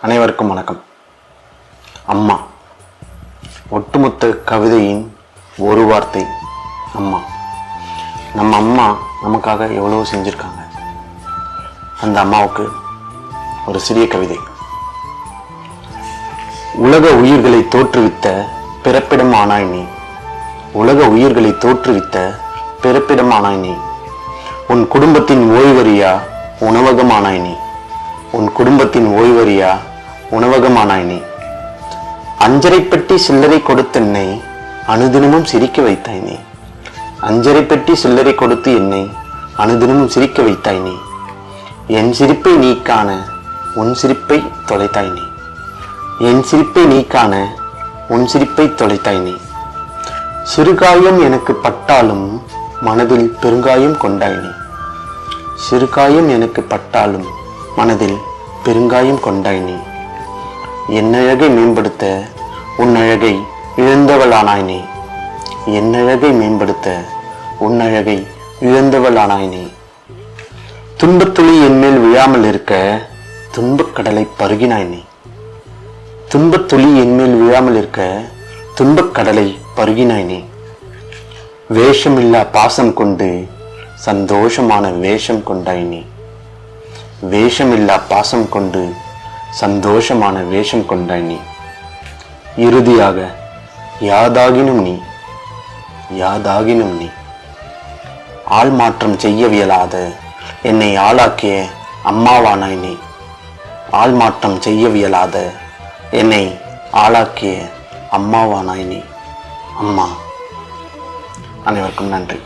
அனைவருக்கும் வணக்கம். அம்மா. ஒட்டுமொத்த கவிதையின் ஒரு வார்த்தை அம்மா. நம்ம அம்மா நமக்காக எவ்வளவு செஞ்சிருக்காங்க. அந்த அம்மாவுக்கு ஒரு சிறிய கவிதை. உலக உயிர்களை தோற்றுவித்த பிறப்பிடமானாய் நீ. உலக உயிர்களை தோற்றுவித்த பிறப்பிடமானாய் நீ. உன் குடும்பத்தின் ஓய்வறியா உணவகமானாய் நீ. உன் குடும்பத்தின் ஓய்வறியா உணவகமானாய் நீ. அஞ்சரை பெட்டி சில்லறை கொடுத்த என்னை அனுதினமும் சிரிக்க வைத்தாய் நீ. அஞ்சரை பெட்டி சில்லறை கொடுத்து என்னை அனுதினமும் சிரிக்க வைத்தாய் நீ. என் சிரிப்பை நீ காண உன் சிரிப்பை தொலைத்தாய் நீ. என் சிரிப்பை நீ காண உன் சிரிப்பை தொலைத்தாய் நீ. சிறுகாயம் எனக்கு பட்டாலும் மனதில் பெருங்காயம் கொண்டாய் நீ. சிறுகாயம் எனக்கு பட்டாலும் மனதில் பெருங்காயம் கொண்டாய் நீ. என் அழகை மேம்படுத்த உன் அழகை இழந்தவளானாய் நீ. என் அழகை மேம்படுத்த உன் அழகை இழந்தவளானாய் நீ. துன்பத்துளி என்மேல் விழாமல் இருக்க துன்பக் கடலை பருகினாய் நீ. துன்பத்துளி என்மேல் விழாமல் இருக்க துன்பக் கடலை பருகினாய் நீ. வேஷமில்லா பாசம் கொண்டு சந்தோஷமான வேஷம் கொண்டாய் நீ. வேஷமில்லா பாசம் கொண்டு சந்தோஷமான வேஷம் கொண்டாய் நீ. இறுதியாக யாதாகினும் நீ, யாதாகினும் நீ. ஆள் மாற்றம் செய்யவியலாத என்னை ஆளாக்கிய அம்மாவானாய் நீ. ஆள் மாற்றம் செய்யவியலாத என்னை ஆளாக்கிய அம்மாவானாய் நீ. அம்மா. அனைவருக்கும் நன்றி.